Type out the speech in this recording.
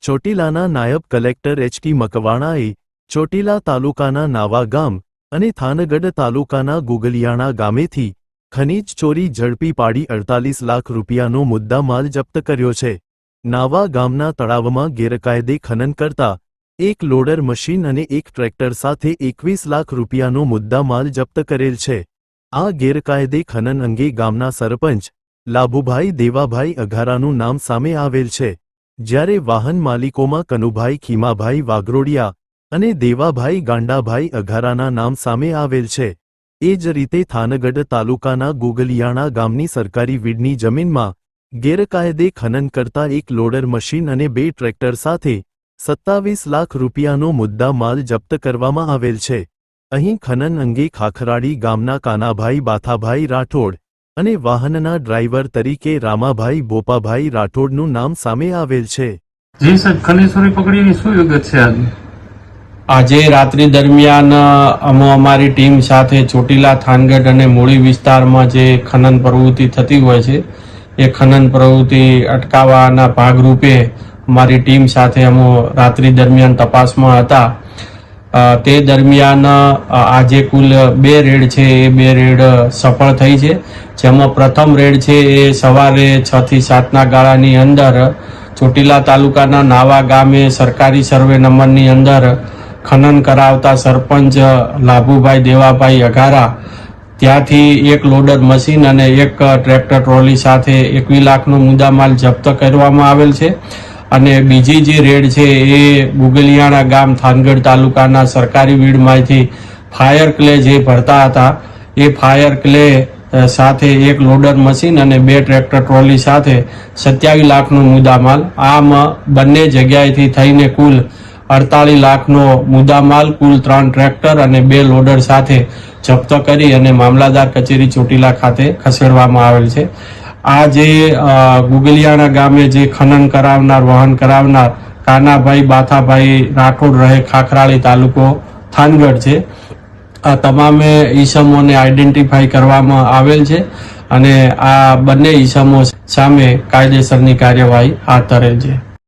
ચોટીલાના નાયબ કલેક્ટર એચ.ટી. મકવાણાએ ચોટીલા તાલુકાના નાવા ગામ અને થાનગઢ તાલુકાના ગુગલિયાણા ગામેથી ખનીજ ચોરી ઝડપી પાડી 48 લાખ રૂપિયાનો મુદ્દામાલ જપ્ત કર્યો છે। નાવા ગામના તળાવમાં ગેરકાયદે ખનન કરતા એક લોડર મશીન અને એક ટ્રેક્ટર સાથે 21 લાખ રૂપિયાનો મુદ્દામાલ જપ્ત કરેલ છે। આ ગેરકાયદે ખનન અંગે ગામના સરપંચ લાભુભાઈ દેવાભાઈ અઘારાનું નામ સામે આવેલ છે, જ્યારે વાહન માલિકોમાં કનુભાઈ ખીમાભાઈ વાઘરોડિયા અને દેવાભાઈ ગાંડાભાઈ અઘારાના નામ સામે આવેલ છે। એ જ રીતે થાનગઢ તાલુકાના ગુગલિયાણા ગામની સરકારી વીડની જમીનમાં ગેરકાયદે ખનન કરતા એક લોડર મશીન અને 2 ટ્રેક્ટર સાથે 27 લાખ રૂપિયાનો મુદ્દા માલ જપ્ત કરવામાં આવેલ છે। અહીં ખનન અંગે ખાખરાડી ગામના કાનાભાઈ બાથાભાઈ રાઠોડ અને વાહનના ડ્રાઈવર તરીકે રામાભાઈ બોપાભાઈ રાઠોડનું નામ સામે આવેલ છે। જી સાહેબ, ખનીજ ચોરી પકડીની શું વિગત છે? આજે રાત્રિ દરમિયાન અમે અમારી ટીમ સાથે ચોટીલા, થાનગઢ અને મૂળી વિસ્તારમાં જે ખનન પ્રવૃત્તિ થતી હોય છે એ ખનન પ્રવૃત્તિ અટકાવવાના ભાગરૂપે અમારી ટીમ સાથે અમે રાત્રિ દરમિયાન તપાસમાં હતા। તે દરમિયાન આજે કુલ 2 રેડ છે, એ 2 રેડ સફળ થઈ છે, જેમાં પ્રથમ રેડ છે એ સવારે 6 થી 7ના ગાળાની અંદર ચોટીલા તાલુકાના નાવા ગામે સરકારી સર્વે નંબરની અંદર ખનન કરાવતા સરપંચ લાભુભાઈ દેવાભાઈ અઘારા ત્યાંથી એક લોડર મશીન અને એક ટ્રેક્ટર ટ્રોલી સાથે 21 લાખનો મુદ્દામાલ જપ્ત કરવામાં આવેલ છે। અને બીજી જે રેડ છે એ ગુગલિયાણા ગામ થાનગઢ તાલુકાના સરકારી વીડમાંથી ફાયર ક્લે જે ભરતા હતા એ ફાયર ક્લે સાથે એક લોડર મશીન અને 2 ટ્રેક્ટર ટ્રોલી સાથે 27 લાખનો મુદ્દામાલ, આમ બંને જગ્યાએથી થઈને કુલ 48 લાખનો મુદ્દામાલ, કુલ 3 ટ્રેક્ટર અને 2 લોડર સાથે જપ્ત કરી અને મામલાદાર કચેરી ચોટીલા ખાતે ખસેડવામાં આવેલ છે। આ જે ગુગલિયાણા ગામે જે ખનન કરાવનાર, વાહન કરાવનાર કાનાભાઈ બાથાભાઈ રાઠોડ રહે ખાખરાળી તાલુકો થાનગઢ છે, આ તમામે ઈસમોને આઈડેન્ટિફાઈ કરવામાં આવેલ છે અને આ બંને ઈસમો સામે કાયદેસરની કાર્યવાહી હાથ ધરેલ છે।